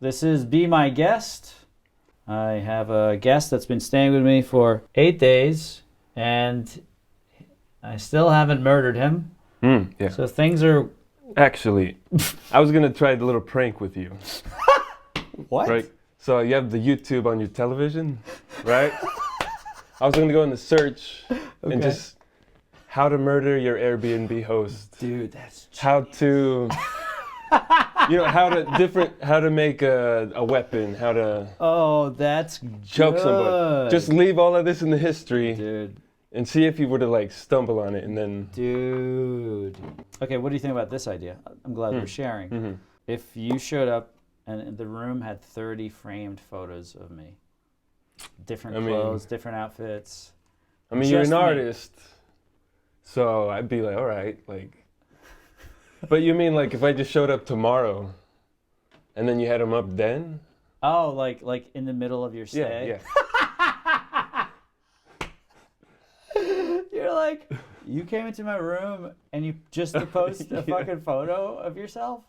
This is Be My Guest. I have a guest that's been staying with me for 8 days, and I still haven't murdered him. Yeah. So things are... Actually, I was going to try the little prank with you. What? Right? So you have the YouTube on your television, right? I was going to go in the search and just how to murder your Airbnb host. Dude, that's... How to... how to make a weapon, how to Oh, that's choke good. somebody. Just leave all of this in the history, Dude. and see if you were to like stumble on it, and then. Dude. Okay, what do you think about this idea? I'm glad we're sharing. Mm-hmm. If you showed up and the room had 30 framed photos of me, different clothes, different outfits. I mean, you're an me. artist, so I'd be like, all right, like. But you mean like if I just showed up tomorrow, and then you had them up then? Oh, like in the middle of your stay? Yeah. You're like, you came into my room and you just to post a fucking photo of yourself?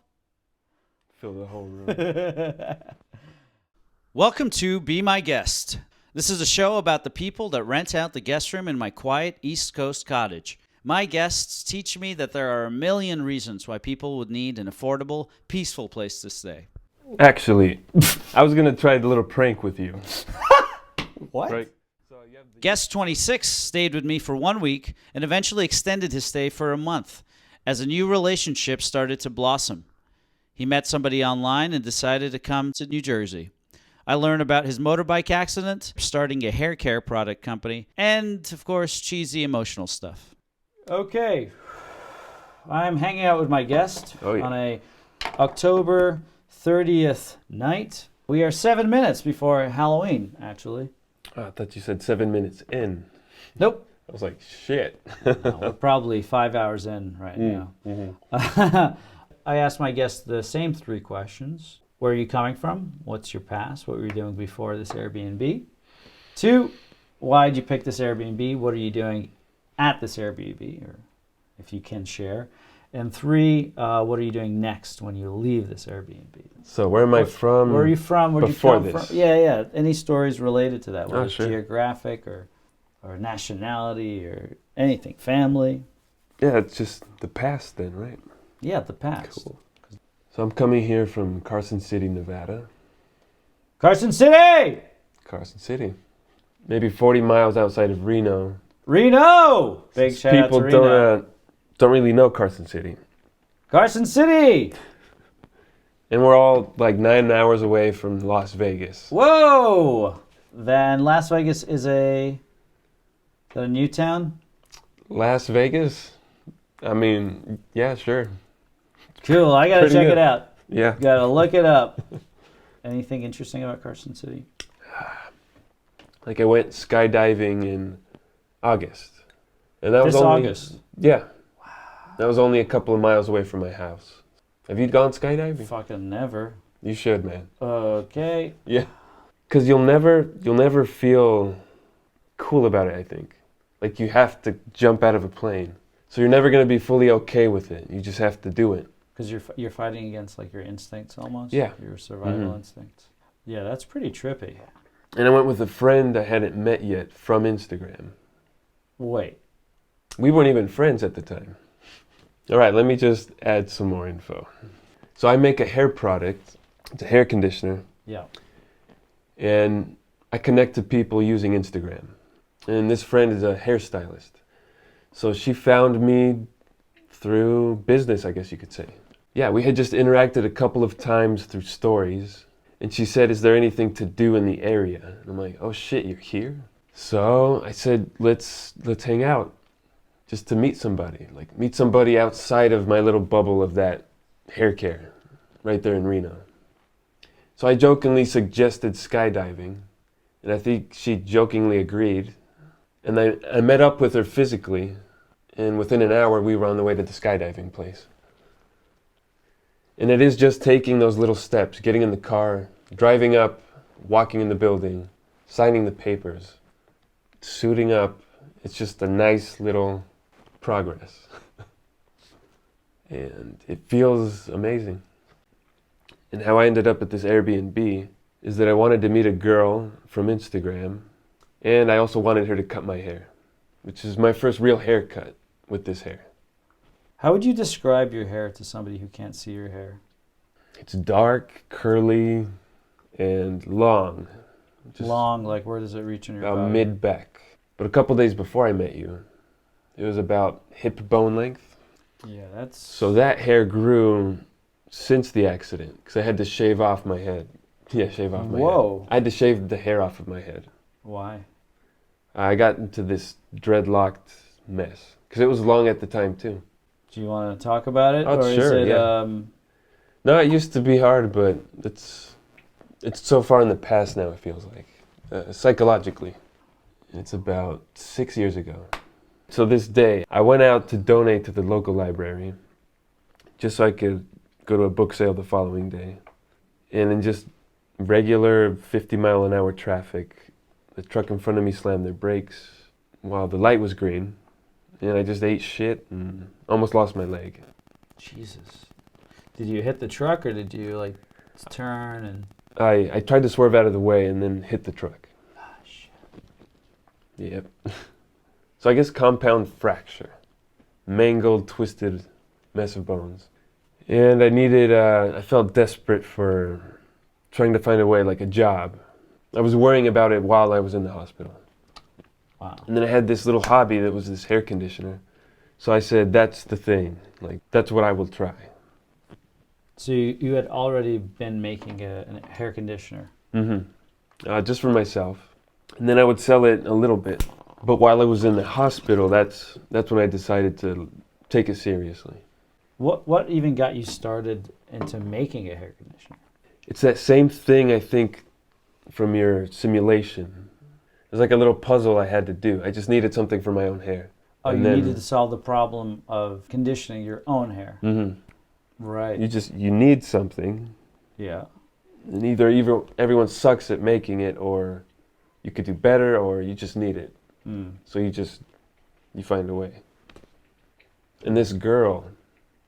Fill the whole room. Welcome to Be My Guest. This is a show about the people that rent out the guest room in my quiet East Coast cottage. My guests teach me that there are a million reasons why people would need an affordable, peaceful place to stay. Actually, I was going to try the little prank with you. What? Right? Guest 26 stayed with me for 1 week and eventually extended his stay for a month as a new relationship started to blossom. He met somebody online and decided to come to New Jersey. I learned about his motorbike accident, starting a hair care product company, and, of course, cheesy emotional stuff. Okay, I'm hanging out with my guest on a October 30th night. We are 7 minutes before Halloween, actually. Oh, I thought you said 7 minutes in. Nope. I was like, shit. No, we're probably 5 hours in right now. Mm-hmm. I asked my guest the same 3 questions. Where are you coming from? What's your past? What were you doing before this Airbnb? 2, why did you pick this Airbnb? What are you doing at this Airbnb, or if you can share? And 3, what are you doing next when you leave this Airbnb? So where am I from? Where are you from? Where'd before you come this? from? Yeah. Any stories related to that, whether it's sure. geographic or nationality or anything, family? Yeah, it's just the past then, right? Yeah, the past. Cool. So I'm coming here from Carson City, Nevada. Carson City! Carson City. Maybe 40 miles outside of Reno. Reno! Big shout out to Reno. People don't really know Carson City. Carson City! And we're all like 9 hours away from Las Vegas. Whoa! Then Las Vegas is a new town? Las Vegas? I mean, yeah, sure. Cool, I gotta check it out. Yeah. Gotta look it up. Anything interesting about Carson City? Like I went skydiving in August. And that This was only, August? Yeah. Wow. That was only a couple of miles away from my house. Have you gone skydiving? Fucking never. You should, man. Okay. Yeah. Because you'll never feel cool about it, I think. Like you have to jump out of a plane. So you're never going to be fully okay with it. You just have to do it. Because you're fighting against like your instincts almost? Yeah. Your survival instincts. Yeah, that's pretty trippy. And I went with a friend I hadn't met yet from Instagram. Wait. We weren't even friends at the time. All right, let me just add some more info. So I make a hair product. It's a hair conditioner. Yeah. And I connect to people using Instagram. And this friend is a hairstylist. So she found me through business, I guess you could say. Yeah, we had just interacted a couple of times through stories. And she said, is there anything to do in the area? And I'm like, oh shit, you're here? So I said, let's hang out. Just to meet somebody. Like meet somebody outside of my little bubble of that hair care. Right there in Reno. So I jokingly suggested skydiving. And I think she jokingly agreed. And I met up with her physically. And within an hour, we were on the way to the skydiving place. And it is just taking those little steps, getting in the car, driving up, walking in the building, signing the papers, suiting up. It's just a nice little progress. And it feels amazing. And how I ended up at this Airbnb is that I wanted to meet a girl from Instagram, and I also wanted her to cut my hair, which is my first real haircut with this hair. How would you describe your hair to somebody who can't see your hair? It's dark, curly, and long. Just Long, like where does it reach in your about body? mid-back. But a couple days before I met you, it was about hip bone length. Yeah, that's... So that hair grew since the accident, because I had to shave off my head. Yeah, shave off my head. Whoa. I had to shave the hair off of my head. Why? I got into this dreadlocked mess, because it was long at the time too. Do you want to talk about it? Oh, or sure, is it, yeah. No, it used to be hard, but it's so far in the past now, it feels like, psychologically. It's about 6 years ago. So this day, I went out to donate to the local library, just so I could go to a book sale the following day. And in just regular 50-mile-an-hour traffic, the truck in front of me slammed their brakes while the light was green. And I just ate shit and almost lost my leg. Jesus. Did you hit the truck or did you like turn and... I tried to swerve out of the way and then hit the truck. Ah, shit. Yep. So I guess compound fracture. Mangled, twisted mess of bones. And I felt desperate for trying to find a way, like a job. I was worrying about it while I was in the hospital. Wow. And then I had this little hobby that was this hair conditioner. So I said, that's the thing. Like, that's what I will try. So you had already been making a hair conditioner. Mm-hmm. Just for myself. And then I would sell it a little bit. But while I was in the hospital, that's when I decided to take it seriously. What even got you started into making a hair conditioner? It's that same thing, I think, from your simulation. It was like a little puzzle I had to do. I just needed something for my own hair. Oh, and you then, needed to solve the problem of conditioning your own hair. Mm-hmm. Right. You need something. Yeah. And either everyone sucks at making it, or you could do better, or you just need it. So you find a way. And this girl,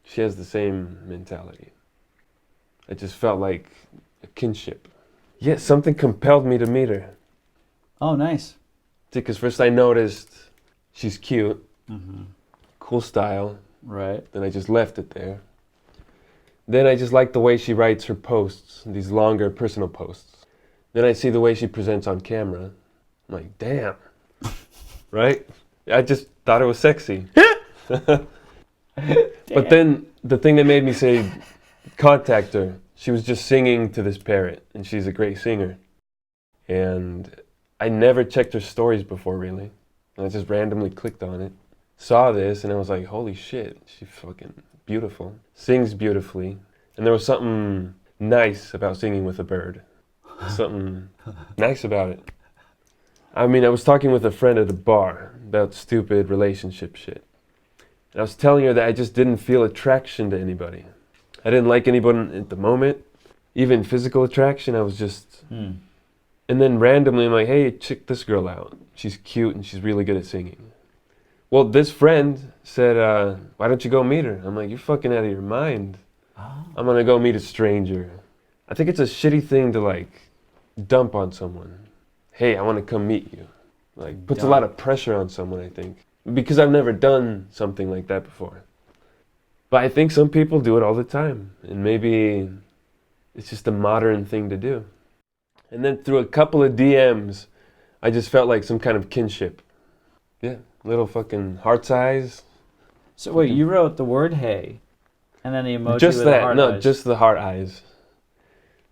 she has the same mentality. I just felt like a kinship. Yeah, something compelled me to meet her. Oh, nice. Because first I noticed she's cute, cool style. Right. Then I just left it there. Then I just like the way she writes her posts, these longer personal posts. Then I see the way she presents on camera. I'm like, damn. Right? I just thought it was sexy. But then the thing that made me say contact her, she was just singing to this parrot, and she's a great singer. And I never checked her stories before, really. And I just randomly clicked on it, saw this, and I was like, holy shit, she's fucking beautiful. Sings beautifully. And there was something nice about singing with a bird. Something nice about it. I mean, I was talking with a friend at a bar about stupid relationship shit. And I was telling her that I just didn't feel attraction to anybody. I didn't like anyone at the moment. Even physical attraction, I was just... And then randomly I'm like, hey, check this girl out. She's cute and she's really good at singing. Well, this friend said, why don't you go meet her? I'm like, you're fucking out of your mind. Oh. I'm gonna go meet a stranger. I think it's a shitty thing to like dump on someone. Hey, I want to come meet you. Like, puts a lot of pressure on someone, I think. Because I've never done something like that before. But I think some people do it all the time. And maybe it's just a modern thing to do. And then through a couple of DMs, I just felt like some kind of kinship. Yeah, little fucking heart's eyes. So wait, you wrote the word hey, and then the emoji Just with that, the heart no, eyes. just the heart eyes.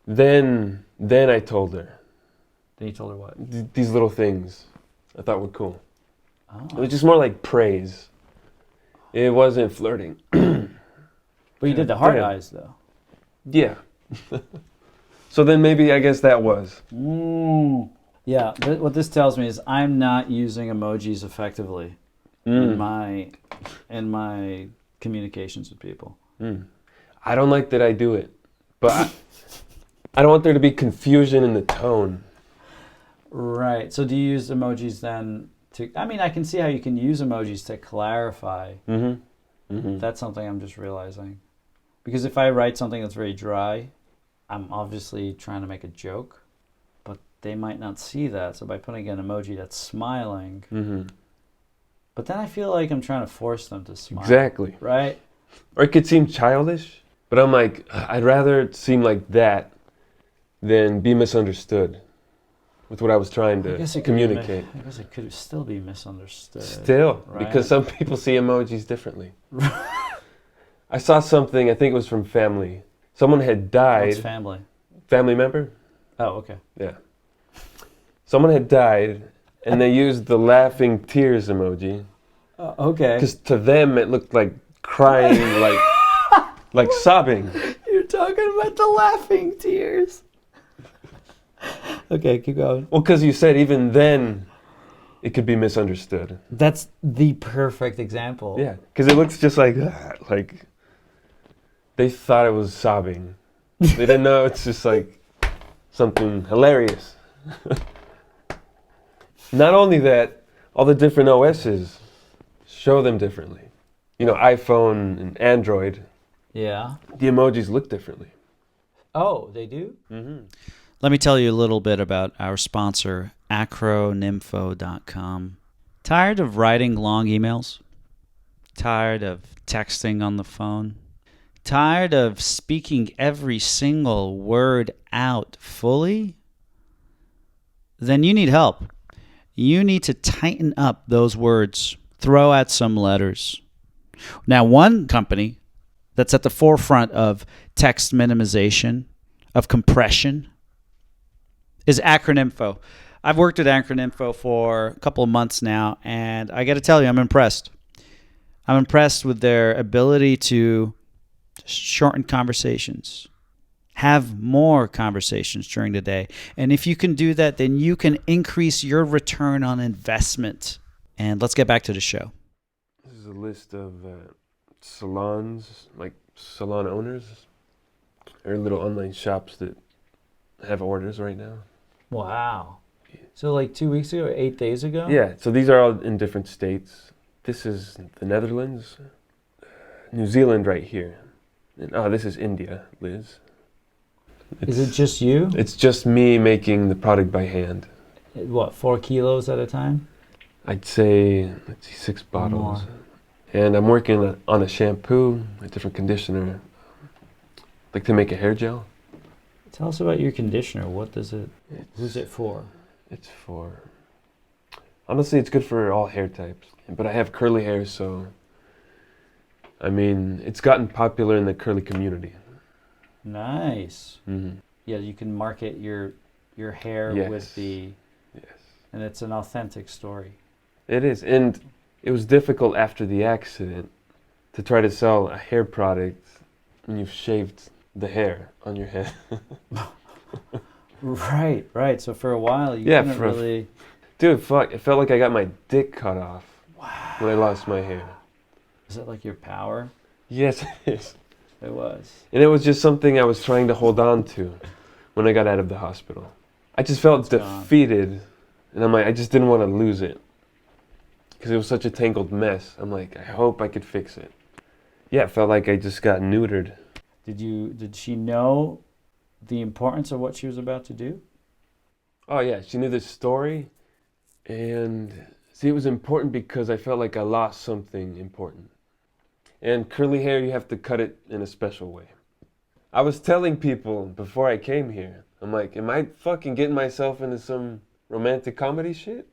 Then I told her. Then you told her what? These little things I thought were cool. Oh. It was just more like praise. It wasn't flirting. But you did the heart Yeah. eyes though. Yeah. So then maybe I guess that was. Yeah, what this tells me is I'm not using emojis effectively in my communications with people. I don't like that I do it, but I don't want there to be confusion in the tone. Right. So do you use emojis then to... I mean, I can see how you can use emojis to clarify. That's something I'm just realizing. Because if I write something that's very dry, I'm obviously trying to make a joke, but they might not see that. So by putting an emoji that's smiling, but then I feel like I'm trying to force them to smile. Exactly. Right? Or it could seem childish, but I'm like, I'd rather it seem like that than be misunderstood with what I was trying to communicate. I guess it could still be misunderstood. Still, right? because some people see emojis differently. I saw something, I think it was from family. Someone had died. What's family? Family member? Oh, okay. Yeah. Someone had died, and they used the laughing tears emoji. Okay. Because to them, it looked like crying, like sobbing. You're talking about the laughing tears. Okay, keep going. Well, because you said even then, it could be misunderstood. That's the perfect example. Yeah, because it looks just like that. Like, they thought it was sobbing. They didn't know it's just like something hilarious. Not only that, all the different OSs show them differently. You know, iPhone and Android, Yeah. the emojis look differently. Oh, they do? Mm-hmm. Let me tell you a little bit about our sponsor, acronymfo.com. Tired of writing long emails? Tired of texting on the phone? Tired of speaking every single word out fully? Then you need help. You need to tighten up those words, throw out some letters. Now, one company that's at the forefront of text minimization, of compression, is Acronymfo. I've worked at Acronymfo for a couple of months now, and I got to tell you, I'm impressed. I'm impressed with their ability to shorten conversations, have more conversations during the day. And if you can do that, then you can increase your return on investment. And let's get back to the show. This is a list of salons, like salon owners, or little online shops that have orders right now. Wow. So like 2 weeks ago, 8 days ago? Yeah, so these are all in different states. This is the Netherlands, New Zealand right here. And, this is India, Liz. Is it just you? It's just me making the product by hand. What, 4 kilos at a time? I'd say, let's see, 6 bottles. More. And I'm working on a shampoo, a different conditioner, like to make a hair gel. Tell us about your conditioner. What does it, who's it for? It's for, honestly, it's good for all hair types. But I have curly hair, so, I mean, it's gotten popular in the curly community. Nice. Mm-hmm. Yeah, you can market your hair Yes. with the, Yes. and it's an authentic story. It is, and it was difficult after the accident to try to sell a hair product when you've shaved the hair on your head. Right. So for a while, you Yeah, couldn't really... Dude, fuck, it felt like I got my dick cut off when I lost my hair. Is it like your power? Yes, it is. It was. And it was just something I was trying to hold on to when I got out of the hospital. I just felt It's gone. defeated, and I'm like, I just didn't want to lose it. Because it was such a tangled mess. I'm like, I hope I could fix it. Yeah, it felt like I just got neutered. Did she know the importance of what she was about to do? Oh yeah, she knew the story, and see, it was important because I felt like I lost something important. And curly hair, you have to cut it in a special way. I was telling people before I came here, I'm like, am I fucking getting myself into some romantic comedy shit?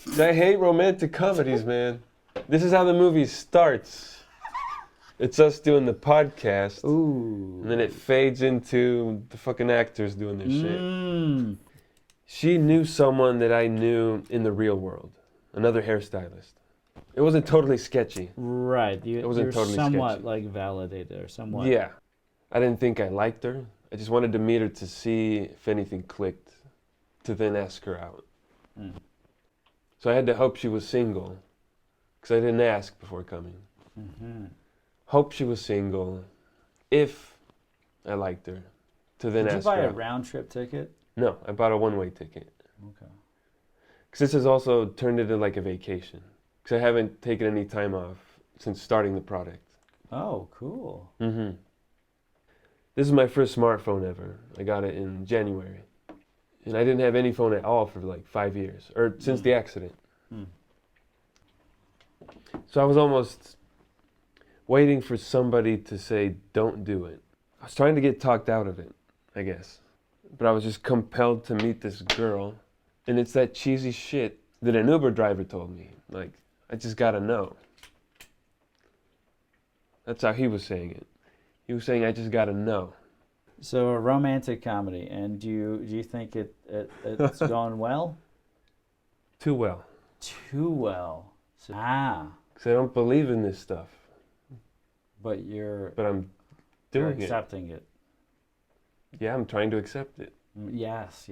'Cause I hate romantic comedies, man. This is how the movie starts. It's us doing the podcast, Ooh. and then it fades into the fucking actors doing their shit. Mm. She knew someone that I knew in the real world, another hairstylist. It wasn't totally sketchy. Right. It wasn't you're totally somewhat sketchy. like validated or somewhat. Yeah. I didn't think I liked her. I just wanted to meet her to see if anything clicked, to then ask her out. Mm. So I had to hope she was single, because I didn't ask before coming. Mm-hmm. Hope she was single, if I liked her, to then Did you ask buy her a out. round trip ticket? No, I bought a one-way ticket. Okay. Because this has also turned into like a vacation. Because I haven't taken any time off since starting the product. Oh, cool. Mm-hmm. This is my first smartphone ever. I got it in January. And I didn't have any phone at all for like 5 years, or since the accident. So I was almost waiting for somebody to say, don't do it. I was trying to get talked out of it, I guess. But I was just compelled to meet this girl. And it's that cheesy shit that an Uber driver told me. Like, I just gotta know. That's how he was saying it. He was saying, I just gotta know. So a romantic comedy, and do you think it's going well? Too well. Too well. So, Because I don't believe in this stuff. But you're I'm you're doing it. accepting it. Yeah, I'm trying to accept it. Yes.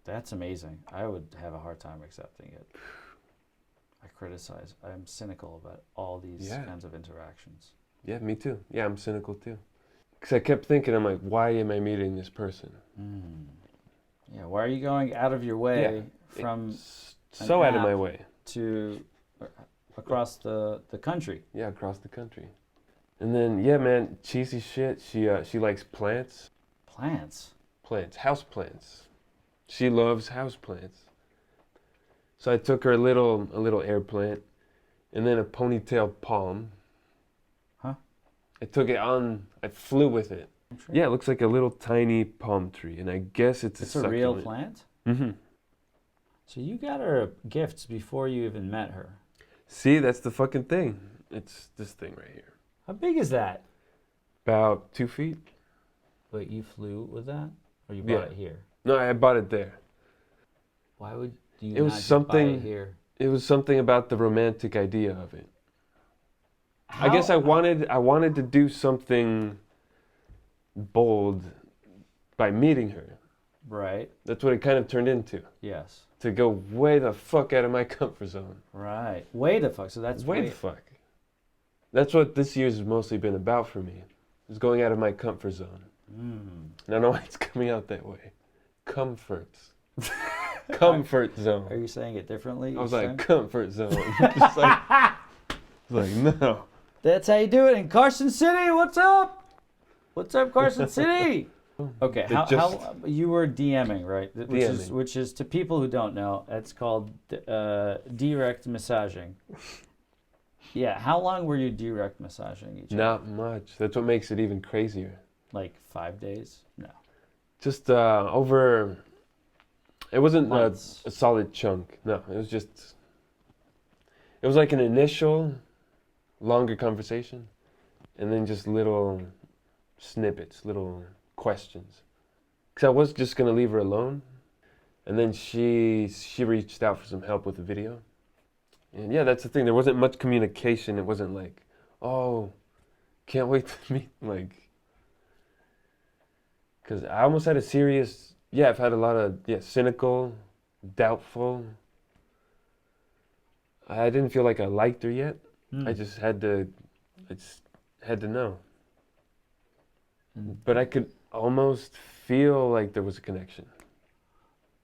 That's amazing. I would have a hard time accepting it. I criticize. I'm cynical about all these kinds of interactions. Yeah, me too. Yeah, I'm cynical too. Because I kept thinking, I'm like, why am I meeting this person? Yeah, why are you going out of your way from so out of my way to across the country? Yeah, across the country. And then, yeah, man, cheesy shit. She likes plants. Plants? Plants, house plants. She loves house plants. So I took her a little air plant, and then a ponytail palm. Huh? I took it on. I flew with it. Yeah, it looks like a little tiny palm tree, and I guess it's a real plant. Mm-hmm. So you got her gifts before you even met her. See, that's the fucking thing. It's this thing right here. How big is that? About 2 feet. Wait, you flew with that, or you bought it here? No, I bought it there. Why would you it was not something, buy it here? It was something about the romantic idea of it. I guess I wanted to do something bold by meeting her. Right. That's what it kind of turned into. Yes. To go way the fuck out of my comfort zone. Right. Way the fuck. So that's way the fuck. That's what this year's mostly been about for me. Is going out of my comfort zone. And I don't know why it's coming out that way. Comfort. Comfort zone. Are you saying it differently? I was like, comfort zone. Just like, no. That's how you do it in Carson City. What's up? What's up, Carson City? Okay, how you were DMing, right? Which is to people who don't know, it's called direct massaging. Yeah, how long were you direct massaging each other? Not much. That's what makes it even crazier. Like 5 days? No. Just over. It wasn't a solid chunk. No, it was just. It was like an initial, longer conversation, and then just little snippets, little questions. Because I was just gonna leave her alone, and then she reached out for some help with the video. And yeah, that's the thing. There wasn't much communication. It wasn't like, oh, can't wait to meet. Like, because I almost had a serious. Yeah, I've had a lot of cynical, doubtful. I didn't feel like I liked her yet. I just had to know. But I could almost feel like there was a connection.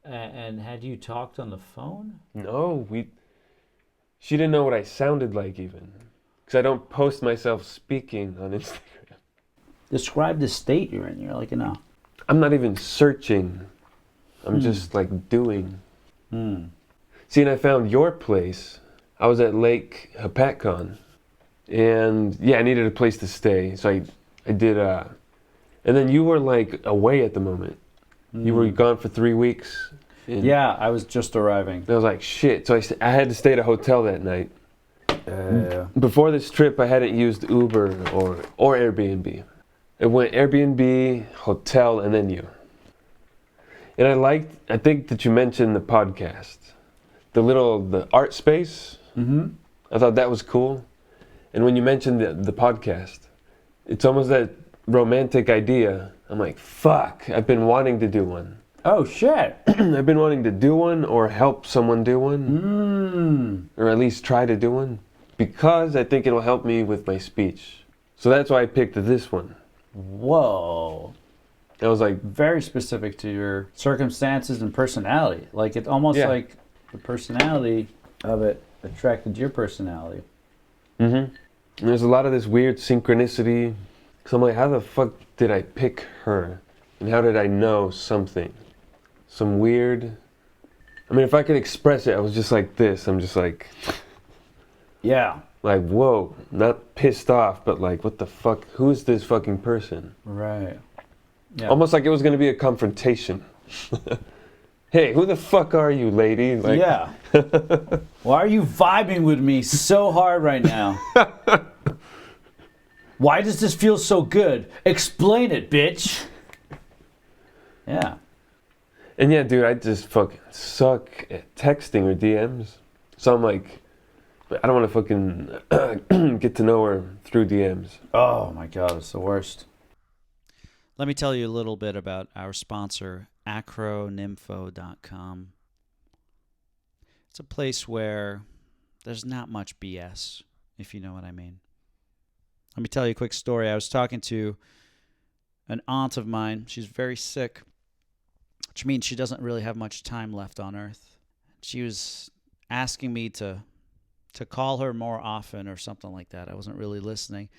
And had you talked on the phone? No, she didn't know what I sounded like even. Because I don't post myself speaking on Instagram. Describe the state you're in. You're like, no. I'm not even searching. I'm just like doing. See, and I found your place. I was at Lake Hapatcon. And yeah, I needed a place to stay. So I did, and then you were like away at the moment. You were gone for 3 weeks. Yeah, I was just arriving. And I was like, shit. So I had to stay at a hotel that night. Before this trip, I hadn't used Uber or Airbnb. It went Airbnb, hotel, and then you. And I think that you mentioned the podcast. The art space. I thought that was cool. And when you mentioned the podcast, it's almost that romantic idea. I'm like, fuck, I've been wanting to do one. Oh, shit. I've been wanting to do one or help someone do one. Or at least try to do one. Because I think it'll help me with my speech. So that's why I picked this one. Whoa. I was like... Very specific to your circumstances and personality. Like, it's almost like the personality of it attracted your personality. And there's a lot of this weird synchronicity. So I'm like, how the fuck did I pick her? And how did I know something? Some weird... I mean, if I could express it, I was just like this. I'm just like... Yeah. Like, whoa. Not pissed off, but like, what the fuck? Who is this fucking person? Right. Yeah. Almost like it was going to be a confrontation. Hey, who the fuck are you, lady? Like, yeah. Why are you vibing with me so hard right now? Why does this feel so good? Explain it, bitch. Yeah. And yeah, dude, I just fucking suck at texting or DMs. So I'm like, I don't want to fucking get to know her through DMs. Oh my God, it's the worst. Let me tell you a little bit about our sponsor, acronympho.com. It's a place where there's not much BS, if you know what I mean. Let me tell you a quick story. I was talking to an aunt of mine. She's very sick, which means she doesn't really have much time left on Earth. She was asking me to call her more often or something like that. I wasn't really listening.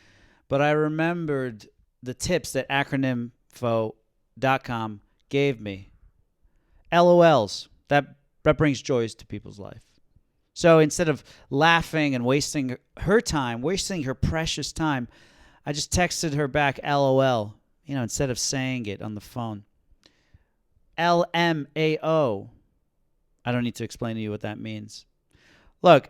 But I remembered the tips that acronympho.com gave me. LOLs. That brings joys to people's life. So instead of laughing and wasting her time, wasting her precious time, I just texted her back LOL, instead of saying it on the phone. LMAO. I don't need to explain to you what that means. Look,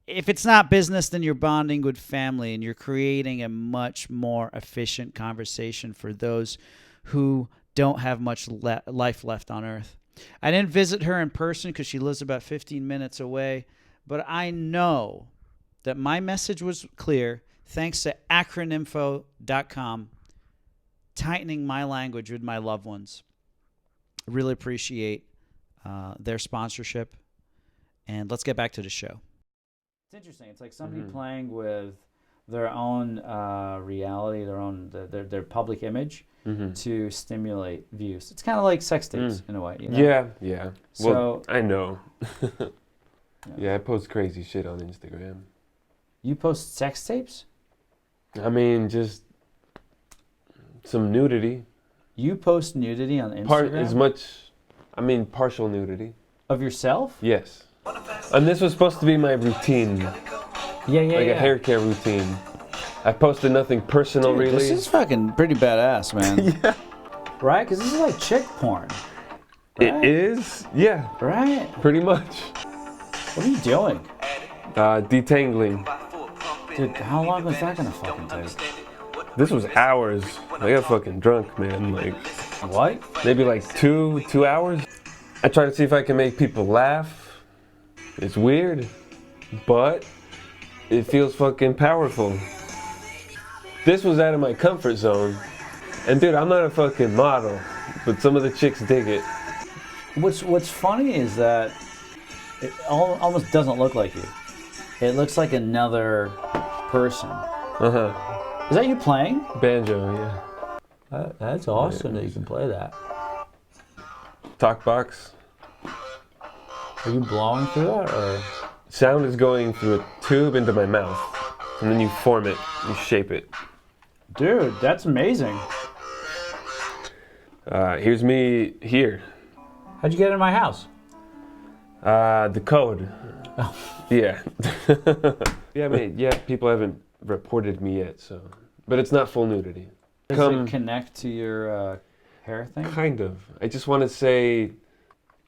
if it's not business, then you're bonding with family and you're creating a much more efficient conversation for those who don't have much life left on Earth. I didn't visit her in person because she lives about 15 minutes away, but I know that my message was clear thanks to acronympho.com tightening my language with my loved ones. I really appreciate their sponsorship. And let's get back to the show. It's interesting. It's like somebody playing with their own reality, their public image to stimulate views. It's kind of like sex tapes in a way. Yeah. So, well, I know. Yeah, I post crazy shit on Instagram. You post sex tapes? I mean, just some nudity. You post nudity on Instagram? Partial nudity. Of yourself? Yes. And this was supposed to be my routine. A hair care routine. I posted nothing personal, really. This is fucking pretty badass, man. Yeah. Right? Because this is like chick porn. Right? It is? Yeah. Right? Pretty much. What are you doing? Detangling. Dude, how long was that gonna fucking take? This was hours. I got fucking drunk, man. Like, what? Maybe like two hours. I try to see if I can make people laugh. It's weird, but it feels fucking powerful. This was out of my comfort zone. And dude, I'm not a fucking model, but some of the chicks dig it. What's funny is that it almost doesn't look like you. It looks like another person. Uh-huh. Is that you playing? Banjo, yeah. That's awesome that you can play that. Talk box. Are you blowing through that, or? Sound is going through a tube into my mouth, and then you form it, you shape it. Dude, that's amazing. Here's me here. How'd you get in my house? The code. Oh. Yeah. Yeah, people haven't reported me yet, so. But it's not full nudity. Does it connect to your hair thing? Kind of. I just want to say,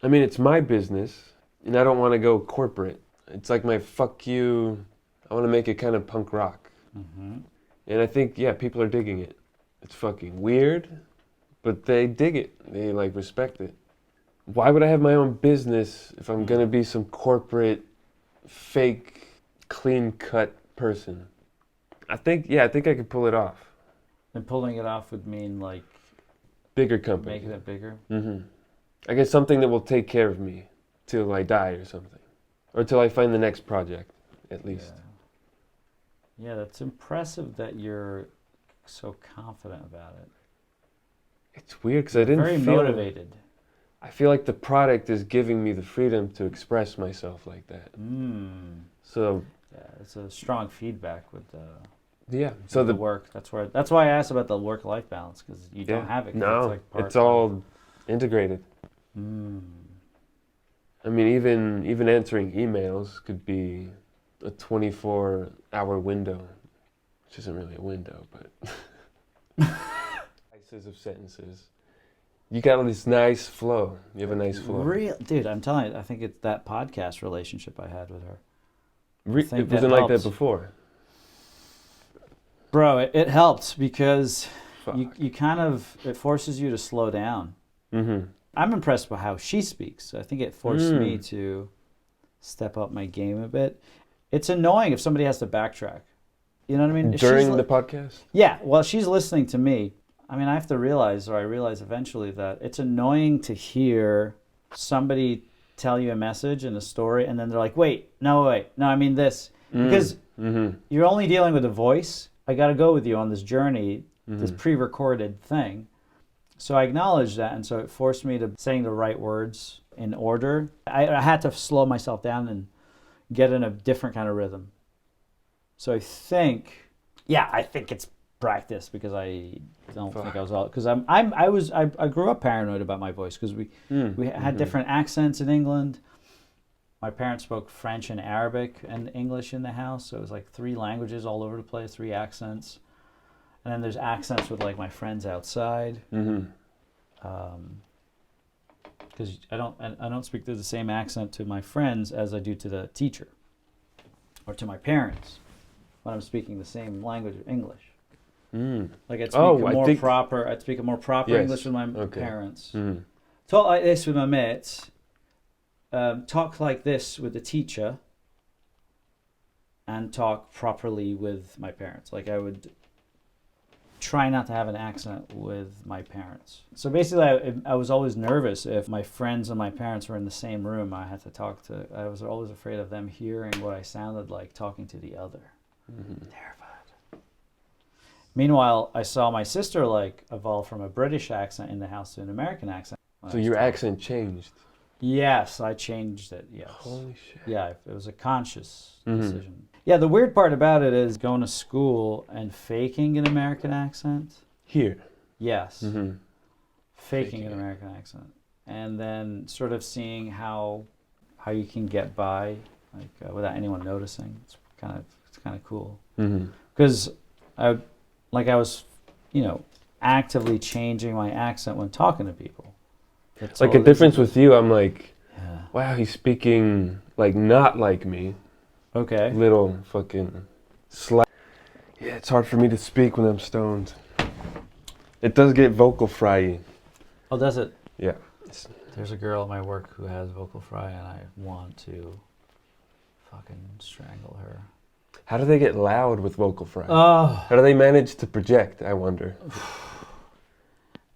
it's my business, and I don't want to go corporate. It's like my fuck you. I want to make it kind of punk rock. Mm-hmm. And I think, people are digging it. It's fucking weird, but they dig it. They, respect it. Why would I have my own business if I'm going to be some corporate, fake, clean-cut person? I think I could pull it off. And pulling it off would mean, bigger company. Making it bigger? Mm-hmm. I guess something that will take care of me till I die or something. Or till I find the next project, at least. Yeah, that's impressive that you're so confident about it. It's weird because I didn't feel... Very motivated. I feel like the product is giving me the freedom to express myself like that. Mm. So... Yeah, it's a strong feedback with Yeah. So the work. That's why I asked about the work-life balance, because you don't have it. No, it's like it's all integrated. I mean, even answering emails could be a 24-hour window, which isn't really a window, but slices of sentences. You got this nice flow. You have a nice flow. Real, dude. I'm telling you, I think it's that podcast relationship I had with her. It wasn't like that before. Bro, it helped because you kind of, it forces you to slow down. Mm-hmm. I'm impressed by how she speaks. I think it forced me to step up my game a bit. It's annoying if somebody has to backtrack. You know what I mean? During the podcast? Yeah, well, she's listening to me. I mean, I have to realize, or I realize eventually, that it's annoying to hear somebody tell you a message and a story, and then they're like, wait, no, I mean this. Because you're only dealing with a voice. I got to go with you on this journey, this pre-recorded thing. So I acknowledged that, and so it forced me to saying the right words in order. I had to slow myself down and get in a different kind of rhythm. So I think it's practice, because I don't think I was all, because I grew up paranoid about my voice, because we had different accents in England. My parents spoke French and Arabic and English in the house, so it was like 3 languages all over the place, 3 accents. And then there's accents with like my friends outside, because I don't speak to the same accent to my friends as I do to the teacher or to my parents when I'm speaking the same language of English. Like I'd speak a more proper English with my parents. Talk like this with my mates. Talk like this with the teacher. And talk properly with my parents. Like I would try not to have an accent with my parents. So basically, I was always nervous if my friends and my parents were in the same room. I was always afraid of them hearing what I sounded like talking to the other. Terrified. Meanwhile, I saw my sister like evolve from a British accent in the house to an American accent. So your accent changed? Yes, I changed it, yes. Holy shit. Yeah, it was a conscious decision. Yeah, the weird part about it is going to school and faking an American accent. Here? Yes. Faking an American accent. And then sort of seeing how you can get by like without anyone noticing. It's kind of cool. Because I was, actively changing my accent when talking to people. It's like a difference with you, I'm like, wow, he's speaking like not like me. Okay. Little fucking slight. Yeah, it's hard for me to speak when I'm stoned. It does get vocal fry-y. Oh, does it? Yeah. There's a girl at my work who has vocal fry, and I want to fucking strangle her. How do they get loud with vocal fry? Oh. How do they manage to project, I wonder?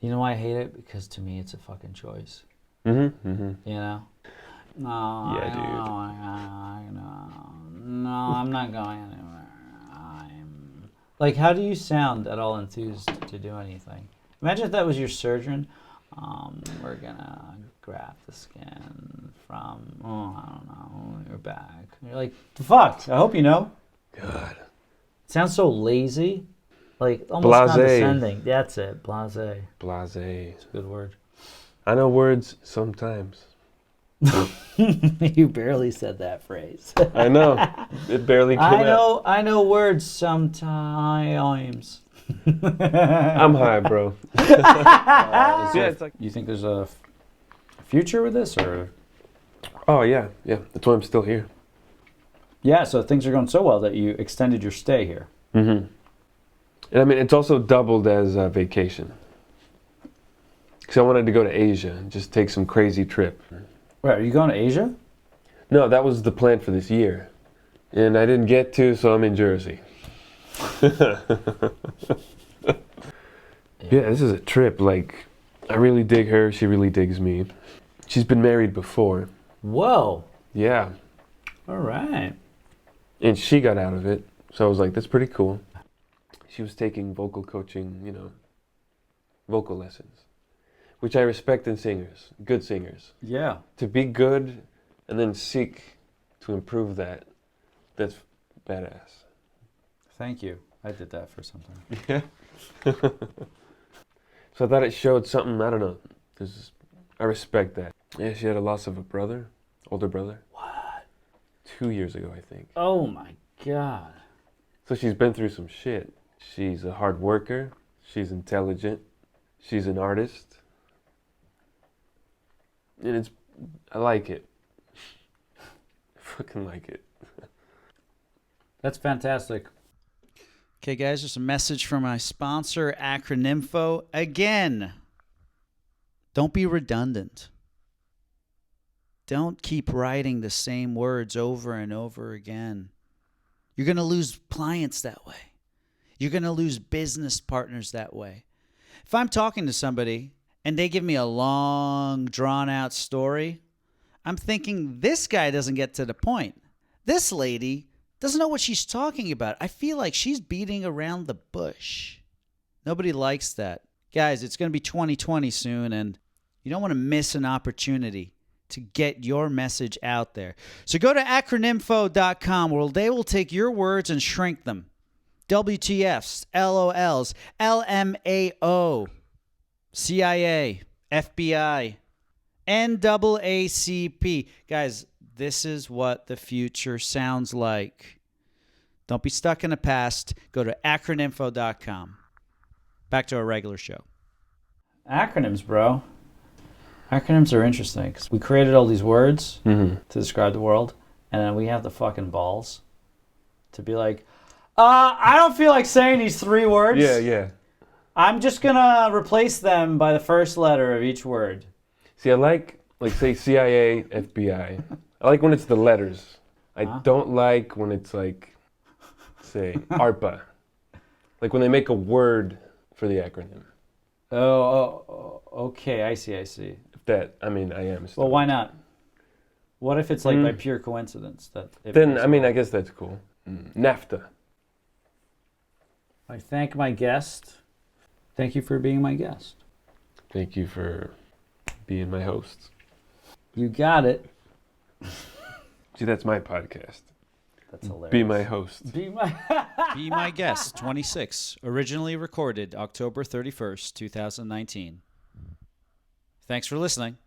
You know why I hate it? Because to me, it's a fucking choice. You know? No, yeah, No, I'm not going anywhere. Like, how do you sound at all enthused to do anything? Imagine if that was your surgeon. We're gonna graft the skin from, I don't know, your back. And you're like, fuck, I hope you know. God. It sounds so lazy. Like, almost condescending. That's it, blasé. Blasé. It's a good word. I know words sometimes. You barely said that phrase. I know. It barely came out. I know words sometimes. I'm high, bro. You think there's a future with this, or? Oh, yeah. That's why I'm still here. Yeah, so things are going so well that you extended your stay here. And I mean, it's also doubled as a vacation. Because I wanted to go to Asia and just take some crazy trip. Wait, are you going to Asia? No, that was the plan for this year. And I didn't get to, so I'm in Jersey. Yeah, this is a trip. Like, I really dig her. She really digs me. She's been married before. Whoa. Yeah. All right. And she got out of it. So I was like, that's pretty cool. She was taking vocal coaching, vocal lessons. Which I respect in singers, good singers. Yeah. To be good and then seek to improve that, that's badass. Thank you. I did that for some time. Yeah. So I thought it showed something, I don't know. I respect that. Yeah, she had a loss of a brother, older brother. What? 2 years ago, I think. Oh my God. So she's been through some shit. She's a hard worker. She's intelligent. She's an artist. And I like it. I fucking like it. That's fantastic. Okay, guys, just a message from my sponsor, Acronymfo. Again, don't be redundant. Don't keep writing the same words over and over again. You're going to lose clients that way. You're going to lose business partners that way. If I'm talking to somebody and they give me a long, drawn-out story, I'm thinking, this guy doesn't get to the point. This lady doesn't know what she's talking about. I feel like she's beating around the bush. Nobody likes that. Guys, it's going to be 2020 soon, and you don't want to miss an opportunity to get your message out there. So go to acronymfo.com where they will take your words and shrink them. WTFs, LOLs, LMAO, CIA, FBI, NAACP. Guys, this is what the future sounds like. Don't be stuck in the past. Go to acronymfo.com. Back to our regular show. Acronyms, bro. Acronyms are interesting because we created all these words to describe the world, and then we have the fucking balls to be like, I don't feel like saying these 3 words. Yeah. I'm just going to replace them by the first letter of each word. See, I like say CIA, FBI. I like when it's the letters. I don't like when it's like, say, ARPA. Like when they make a word for the acronym. Oh, okay. I see. I am. Well, why not? What if it's like by pure coincidence? Then, I guess that's cool. NAFTA. I thank my guest. Thank you for being my guest. Thank you for being my host. You got it. See, that's my podcast. That's hilarious. Be my host. Be my guest, 26. Originally recorded October 31st, 2019. Thanks for listening.